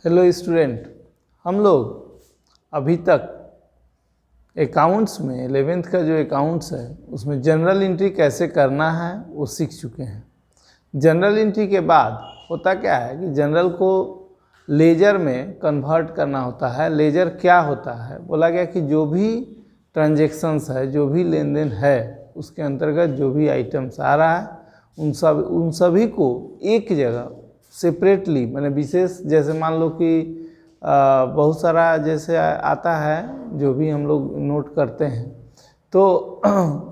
Hello student, हम लोग अभी तक अकाउंट्स में 11th का जो अकाउंट्स है उसमें जनरल एंट्री कैसे करना है वो सीख चुके हैं। जनरल एंट्री के बाद होता क्या है कि जनरल को लेजर में कन्वर्ट करना होता है। लेजर क्या होता है? बोला गया कि जो भी ट्रांजैक्शंस है, जो भी लेन देन है, उसके अंतर्गत जो भी आइटम्स आ रहा है उन सभी को एक जगह सेपरेटली, मैंने विशेष, जैसे मान लो कि बहुत सारा जैसे आता है जो भी हम लोग नोट करते हैं तो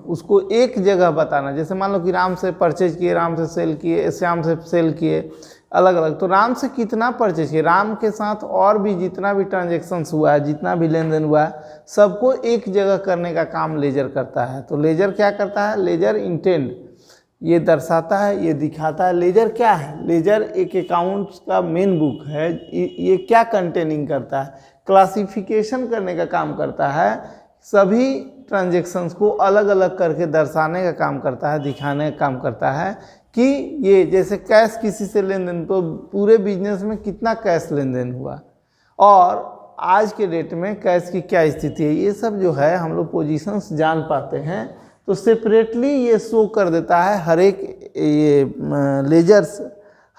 उसको एक जगह बताना। जैसे मान लो कि राम से परचेज किए, राम से सेल किए, श्याम से सेल किए, अलग अलग। तो राम से कितना परचेज किए, राम के साथ और भी जितना भी ट्रांजेक्शन्स हुआ है, जितना भी लेन देन हुआ है, सबको एक जगह करने का काम लेजर करता है। तो लेजर क्या करता है? लेजर इंटेंड ये दर्शाता है, ये दिखाता है। लेजर क्या है? लेजर एक अकाउंट्स का मेन बुक है। ये क्या कंटेनिंग करता है? क्लासिफिकेशन करने का काम करता है। सभी ट्रांजैक्शंस को अलग अलग करके दर्शाने का काम करता है, दिखाने का काम करता है कि ये जैसे कैश किसी से लेन देन, तो पूरे बिजनेस में कितना कैश लेन देन हुआ और आज के डेट में कैश की क्या स्थिति है, ये सब जो है हम लोग पोजीशंस जान पाते हैं। तो सेपरेटली ये शो कर देता है हर एक ये लेजर्स,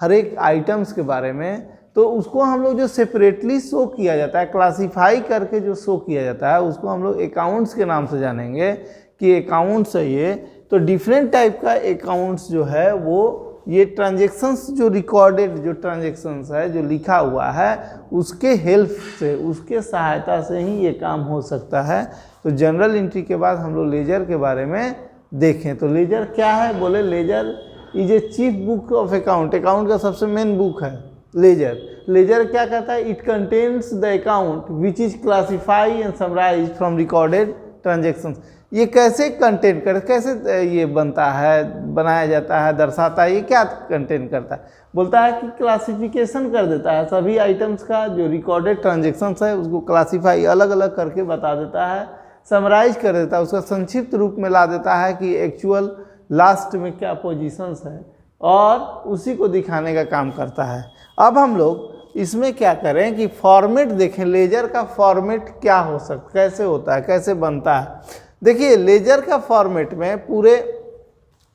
हर एक आइटम्स के बारे में। तो उसको हम लोग जो सेपरेटली शो किया जाता है, क्लासीफाई करके जो शो किया जाता है, उसको हम लोग अकाउंट्स के नाम से जानेंगे कि अकाउंट्स है ये। तो डिफरेंट टाइप का अकाउंट्स जो है वो ये ट्रांजेक्शन्स, जो रिकॉर्डेड जो ट्रांजेक्शन्स है, जो लिखा हुआ है, उसके हेल्प से, उसके सहायता से ही ये काम हो सकता है। तो जनरल एंट्री के बाद हम लोग लेजर के बारे में देखें। तो लेजर क्या है? बोले ledger is a chief book of account. Account का सबसे मेन बुक है लेजर। लेजर क्या कहता है? It contains the account which is classify and summarise from recorded transactions. ये कैसे कंटेंट कर, कैसे ये बनता है, बनाया जाता है, दर्शाता है? ये क्या कंटेंट करता है? बोलता है कि क्लासिफिकेशन कर देता है सभी आइटम्स का, जो रिकॉर्डेड ट्रांजेक्शन्स है उसको क्लासीफाई अलग अलग करके बता देता है, समराइज कर देता है, उसका संक्षिप्त रूप में ला देता है कि एक्चुअल लास्ट में क्या पोजीशंस है, और उसी को दिखाने का काम करता है। अब हम लोग इसमें क्या करें कि फॉर्मेट देखें, लेजर का फॉर्मेट क्या हो सकता, कैसे होता है, कैसे बनता है। देखिए लेजर का फॉर्मेट में पूरे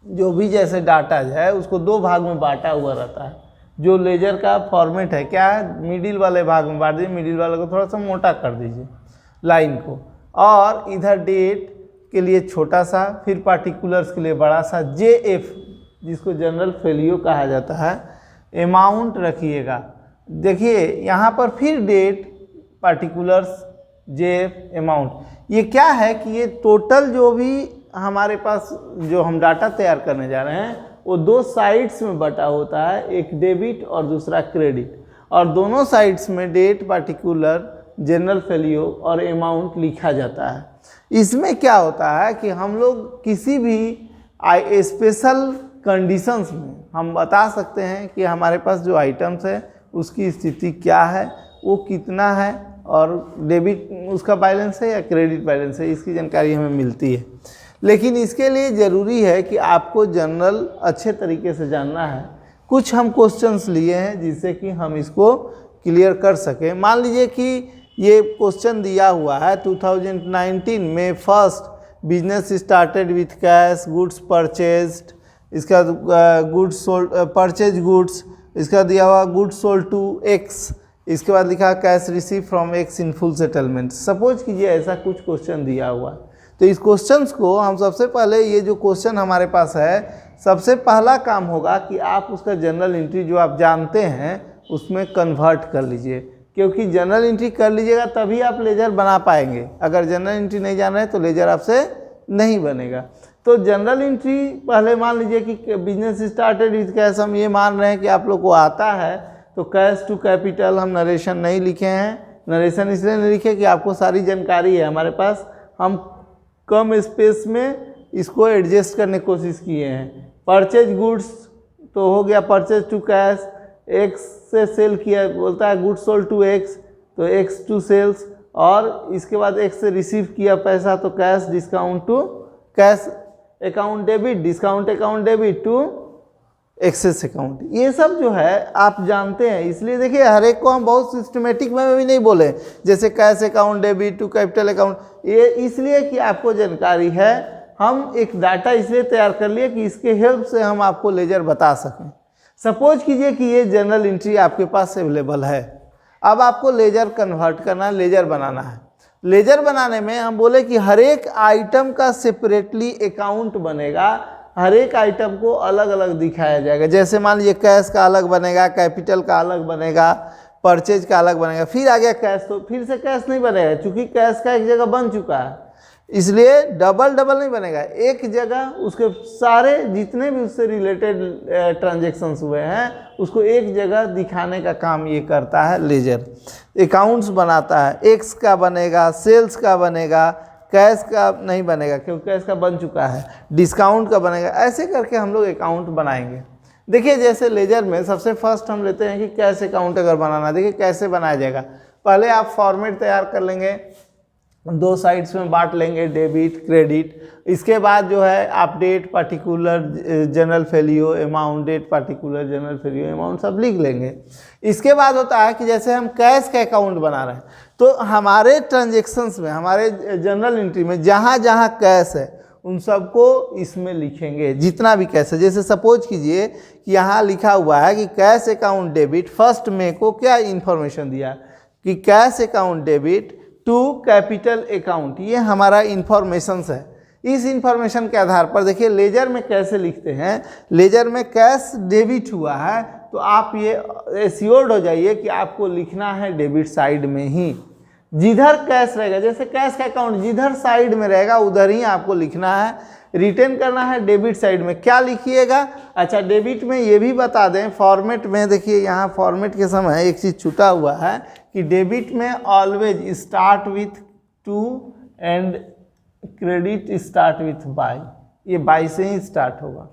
जो भी जैसे डाटा है उसको दो भाग में बांटा हुआ रहता है। जो लेजर का फॉर्मेट है क्या है? मिडिल वाले भाग में बांट दीजिए, मिडिल वाले को थोड़ा सा मोटा कर दीजिए लाइन को, और इधर डेट के लिए छोटा सा, फिर पार्टिकुलर्स के लिए बड़ा सा, JF जिसको जनरल फेलियो कहा जाता है, अमाउंट रखिएगा। देखिए यहाँ पर फिर डेट, पार्टिकुलर्स, JF, अमाउंट। ये क्या है कि ये टोटल जो भी हमारे पास जो हम डाटा तैयार करने जा रहे हैं वो दो साइड्स में बटा होता है, एक डेबिट और दूसरा क्रेडिट, और दोनों साइड्स में डेट, पार्टिकुलर, जनरल फेलियो और अमाउंट लिखा जाता है। इसमें क्या होता है कि हम लोग किसी भी स्पेशल कंडीशंस में हम बता सकते हैं कि हमारे पास जो आइटम्स है उसकी स्थिति क्या है, वो कितना है, और डेबिट उसका बैलेंस है या क्रेडिट बैलेंस है, इसकी जानकारी हमें मिलती है। लेकिन इसके लिए ज़रूरी है कि आपको जनरल अच्छे तरीके से जानना है। कुछ हम क्वेश्चंस लिए हैं जिससे कि हम इसको क्लियर कर सकें। मान लीजिए कि ये क्वेश्चन दिया हुआ है 2019 में first business started with cash, goods purchased, इसका गुड्स सोल्ड, परचेज गुड्स, इसका दिया हुआ गुड्स सोल्ड टू X, इसके बाद लिखा cash receive from X in full settlement. Suppose कीजिए ऐसा कुछ क्वेश्चन दिया हुआ, तो इस क्वेश्चंस को हम सबसे पहले, ये जो क्वेश्चन हमारे पास है, सबसे पहला काम होगा कि आप उसका जनरल एंट्री जो आप जानते हैं उसमें कन्वर्ट कर लीजिए, क्योंकि जनरल एंट्री कर लीजिएगा तभी आप लेजर बना पाएंगे। अगर जनरल एंट्री नहीं जान रहे तो लेजर आपसे नहीं बनेगा। तो जनरल एंट्री पहले मान लीजिए कि बिजनेस स्टार्टेड विथ कैश, हम ये मान रहे हैं कि आप लोग को आता है, तो कैश टू कैपिटल हम नरेशन नहीं लिखे हैं। नरेशन इसलिए नहीं लिखे कि आपको सारी जानकारी है हमारे पास, हम कम स्पेस में इसको एडजस्ट करने की कोशिश किए हैं। परचेज गुड्स तो हो गया परचेज टू कैश, X से सेल किया, बोलता है गुड्स सोल्ड टू X, तो X टू सेल्स, और इसके बाद X से रिसीव किया पैसा, तो cash discount to cash account debit, discount account debit to X's account, ये सब जो है आप जानते हैं। इसलिए देखिए हर एक को हम बहुत सिस्टमेटिक में भी नहीं बोले, जैसे cash account, debit to capital account, ये इसलिए कि आपको जानकारी है। हम एक डाटा इसलिए तैयार कर लिए कि इसके हेल्प से हम आपको लेजर बता सकें। सपोज कीजिए कि ये जनरल एंट्री आपके पास अवेलेबल है, अब आपको लेजर कन्वर्ट करना है, लेजर बनाना है। लेजर बनाने में हम बोले कि हर एक आइटम का सेपरेटली अकाउंट बनेगा, हर एक आइटम को अलग अलग दिखाया जाएगा। जैसे मान लीजिए कैश का अलग बनेगा, कैपिटल का अलग बनेगा, परचेज का अलग बनेगा। फिर आ गया कैश, तो फिर से कैश नहीं बनेगा, क्योंकि कैश का एक जगह बन चुका है, इसलिए डबल डबल नहीं बनेगा। एक जगह उसके सारे जितने भी उससे रिलेटेड ट्रांजेक्शन्स हुए हैं उसको एक जगह दिखाने का काम ये करता है लेजर। अकाउंट्स बनाता है, एक्स का बनेगा, सेल्स का बनेगा, कैश का नहीं बनेगा क्योंकि कैश का बन चुका है, डिस्काउंट का बनेगा। ऐसे करके हम लोग अकाउंट बनाएंगे। देखिए जैसे लेजर में सबसे फर्स्ट हम लेते हैं कि कैश अकाउंट अगर बनाना, देखिए कैसे बनाया जाएगा। पहले आप फॉर्मेट तैयार कर लेंगे, दो साइड्स में बांट लेंगे, डेबिट क्रेडिट। इसके बाद जो है आप date particular journal value amount, date particular journal value amount सब लिख लेंगे। इसके बाद होता है कि जैसे हम कैश का अकाउंट बना रहे हैं तो हमारे ट्रांजेक्शन्स में, हमारे जनरल एंट्री में जहाँ जहाँ कैश है उन सबको इसमें लिखेंगे, जितना भी कैश है। जैसे सपोज कीजिए कि यहाँ लिखा हुआ है कि कैश अकाउंट डेबिट, फर्स्ट में को क्या इन्फॉर्मेशन दिया कि cash account debit to capital account, ये हमारा इन्फॉर्मेशंस है। इस इन्फॉर्मेशन के आधार पर देखिए लेजर में कैसे लिखते हैं। लेजर में कैश डेबिट हुआ है तो आप ये एश्योर्ड हो जाइए कि आपको लिखना है डेबिट साइड में ही। जिधर कैश रहेगा, जैसे कैश का अकाउंट जिधर साइड में रहेगा उधर ही आपको लिखना है। रिटर्न करना है डेबिट साइड में, क्या लिखिएगा? अच्छा डेबिट में ये भी बता दें, फॉर्मेट में देखिए यहाँ फॉर्मेट के समय एक चीज़ छूटा हुआ है कि डेबिट में always start with to and credit start with by, ये बाय से ही स्टार्ट होगा।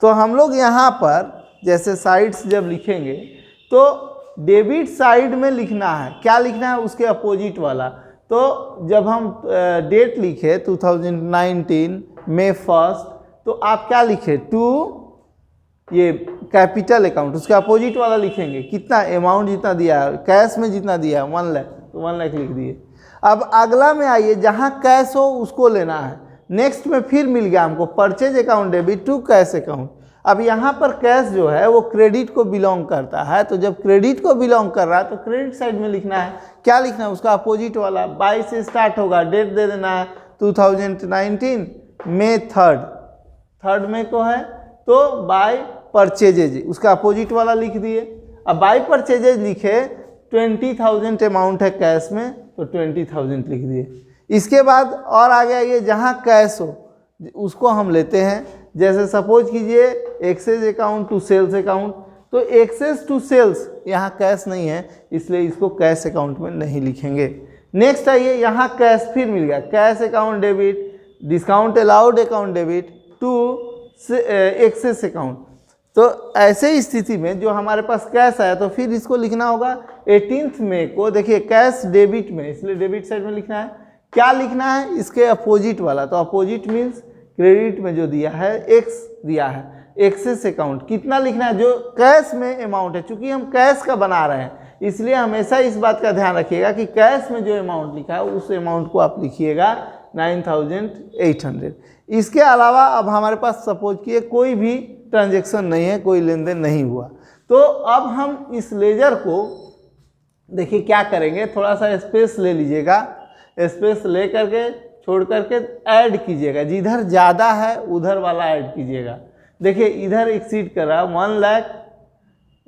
तो हम लोग यहाँ पर जैसे साइड्स जब लिखेंगे तो डेबिट साइड में लिखना है, क्या लिखना है? उसके अपोजिट वाला। तो जब हम डेट लिखे 2019 मई 1 तो आप क्या लिखे? टू ये कैपिटल अकाउंट, उसके अपोजिट वाला लिखेंगे। कितना अमाउंट जितना दिया है, कैश में जितना दिया है 1 लाख, तो 1 लाख लिख दिए। अब अगला में आइए, जहाँ कैश हो उसको लेना है। नेक्स्ट में फिर मिल गया हमको purchase account debit to cash account. अब यहाँ पर कैश जो है वो क्रेडिट को बिलोंग करता है, तो जब क्रेडिट को बिलोंग कर रहा है तो क्रेडिट साइड में लिखना है। क्या लिखना है? उसका अपोजिट वाला। बाय से स्टार्ट होगा, डेट दे देना है 2019 मई 3 मई को है, तो बाय परचेजेज उसका अपोजिट वाला लिख दिए। अब बाय परचेजेज लिखे 20,000 अमाउंट है कैश में, तो 20,000 लिख दिए। इसके बाद और आगे आइए, जहाँ कैश हो उसको हम लेते हैं। जैसे सपोज कीजिए X's account to sales account, तो एक्सेस टू सेल्स यहाँ कैश नहीं है इसलिए इसको कैश अकाउंट में नहीं लिखेंगे। नेक्स्ट आइए, यहाँ कैश फिर मिल गया, cash account debit, discount allowed account debit to X's account. तो ऐसे स्थिति में जो हमारे पास कैश आया तो फिर इसको लिखना होगा 18 मई को। देखिए कैश डेबिट में, इसलिए डेबिट साइड में लिखना है। क्या लिखना है? इसके अपोजिट वाला। तो अपोजिट मीन्स क्रेडिट में जो दिया है एक्स दिया है, एक्सेस अकाउंट कितना लिखना है? जो कैश में अमाउंट है, चूंकि हम कैश का बना रहे हैं इसलिए हमेशा इस बात का ध्यान रखिएगा कि कैश में जो अमाउंट लिखा है उस अमाउंट को आप लिखिएगा 9,800। इसके अलावा अब हमारे पास सपोज किए कोई भी ट्रांजेक्शन नहीं है, कोई लेन देन नहीं हुआ, तो अब हम इस लेजर को देखिए क्या करेंगे, थोड़ा सा स्पेस ले लीजिएगा, स्पेस ले करके छोड़ करके ऐड कीजिएगा, जिधर ज़्यादा है उधर वाला ऐड कीजिएगा। देखिए इधर एक्सीड कर रहा है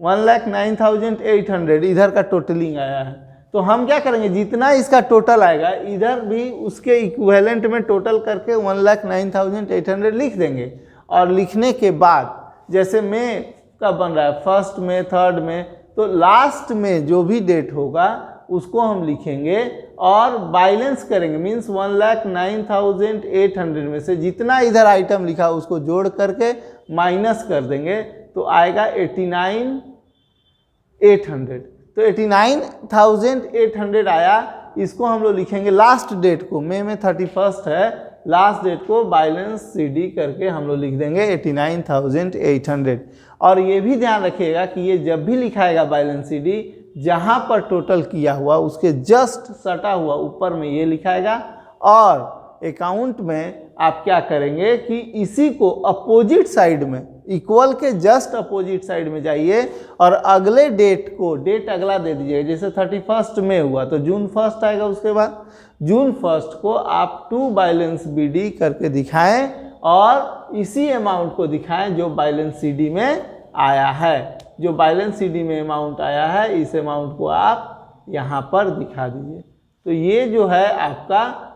1,09,800, इधर का टोटलिंग आया है। तो हम क्या करेंगे, जितना इसका टोटल आएगा इधर भी उसके इक्विवेलेंट में टोटल करके 1,09,800 लिख देंगे। और लिखने के बाद जैसे मई का बन रहा है 1 मई 3 मई, तो लास्ट में जो भी डेट होगा उसको हम लिखेंगे और बैलेंस करेंगे। मीन्स 1,09,800 में से जितना इधर आइटम लिखा उसको जोड़ करके माइनस कर देंगे तो आएगा 89,800। तो 89,800 आया। इसको हम लोग लिखेंगे लास्ट डेट को, मई में 31 है, लास्ट डेट को बैलेंस CD करके हम लोग लिख देंगे 89,800। और ये भी ध्यान रखिएगा कि ये जब भी लिखाएगा बैलेंस सीडी, जहाँ पर टोटल किया हुआ उसके जस्ट सटा हुआ ऊपर में ये लिखाएगा, और अकाउंट में आप क्या करेंगे कि इसी को अपोजिट साइड में, इक्वल के जस्ट अपोजिट साइड में जाइए और अगले डेट को, डेट अगला दे दीजिएगा। जैसे 31 मई हुआ तो जून 1 आएगा, उसके बाद जून 1 को आप टू बैलेंस बीडी करके दिखाएं और इसी अमाउंट को दिखाएं जो बैलेंस सीडी में आया है। जो बैलेंस सीडी में अमाउंट आया है, इस अमाउंट को आप यहाँ पर दिखा दीजिए। तो ये जो है आपका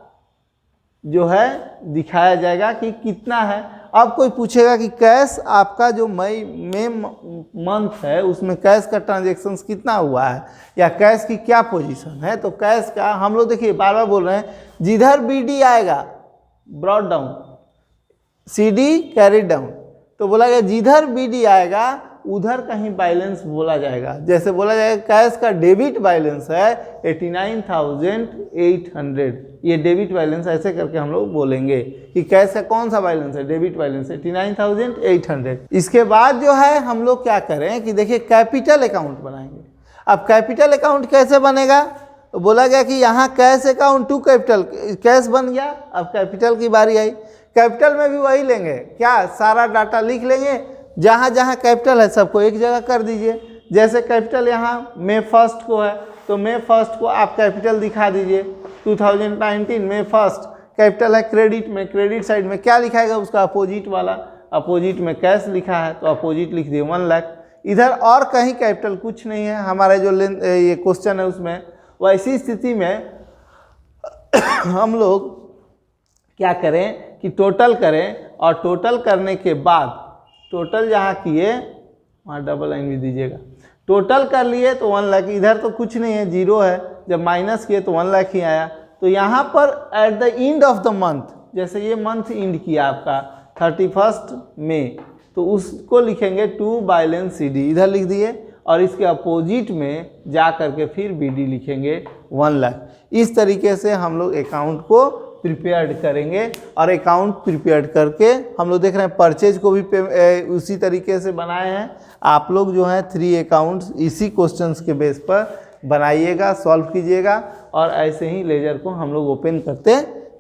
जो है दिखाया जाएगा कि कितना है। अब कोई पूछेगा कि कैश आपका जो मई मंथ है उसमें कैश का ट्रांजैक्शंस कितना हुआ है या कैश की क्या पोजीशन है, तो कैश का हम लोग देखिए बार बार बोल रहे हैं, जिधर बीडी आएगा brought down, CD carry down, तो बोला गया जिधर बीडी आएगा उधर कहीं बैलेंस बोला जाएगा। जैसे बोला जाएगा कैश का डेबिट बैलेंस है 89,800, ये डेबिट बैलेंस ऐसे करके हम लोग बोलेंगे कि कैश का कौन सा बैलेंस है, डेबिट बैलेंस 89,800। इसके बाद जो है हम लोग क्या करें कि देखिए कैपिटल अकाउंट बनाएंगे। अब कैपिटल अकाउंट कैसे बनेगा, तो बोला गया कि यहाँ cash account to capital, cash बन गया। अब कैपिटल की बारी आई, कैपिटल में भी वही लेंगे, क्या सारा डाटा लिख लेंगे, जहाँ जहाँ कैपिटल है सबको एक जगह कर दीजिए। जैसे कैपिटल यहाँ मई 1 को है तो मई 1 को आप कैपिटल दिखा दीजिए। 2019 मई 1 कैपिटल है क्रेडिट में, क्रेडिट साइड में क्या लिखाएगा उसका अपोजिट वाला, अपोजिट में कैश लिखा है तो अपोजिट लिख दिए 1 लाख। इधर और कहीं कैपिटल कुछ नहीं है, हमारे जो ये क्वेश्चन है उसमें। वैसी स्थिति में हम लोग क्या करें कि टोटल करें, और टोटल करने के बाद टोटल जहाँ किए वहाँ डबल लाइन भी दीजिएगा। टोटल कर लिए तो 1 लाख, इधर तो कुछ नहीं है, जीरो है, जब माइनस किए तो 1 लाख ही आया। तो यहाँ पर at the end of the month, जैसे ये मंथ एंड किया आपका 31 मई, तो उसको लिखेंगे टू बैलेंस सीडी, इधर लिख दिए, और इसके अपोजिट में जा करके फिर बीडी लिखेंगे 1 लाख। इस तरीके से हम लोग अकाउंट को प्रिपेयर्ड करेंगे, और अकाउंट प्रिपेयर्ड करके हम लोग देख रहे हैं परचेज को भी उसी तरीके से बनाए हैं। आप लोग जो हैं 3 अकाउंट्स इसी क्वेश्चंस के बेस पर बनाइएगा, सॉल्व कीजिएगा, और ऐसे ही लेजर को हम लोग ओपन करते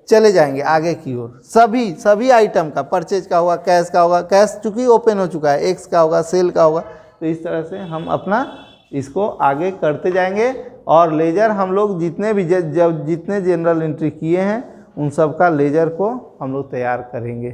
चले जाएंगे आगे की ओर। सभी आइटम का, परचेज का होगा, कैश का होगा, कैश चूँकि ओपन हो चुका है, एक्स का होगा, सेल का होगा, तो इस तरह से हम अपना इसको आगे करते जाएंगे। और लेजर हम लोग जितने भी जितने जनरल एंट्री किए हैं उन सब का लेजर को हम लोग तैयार करेंगे।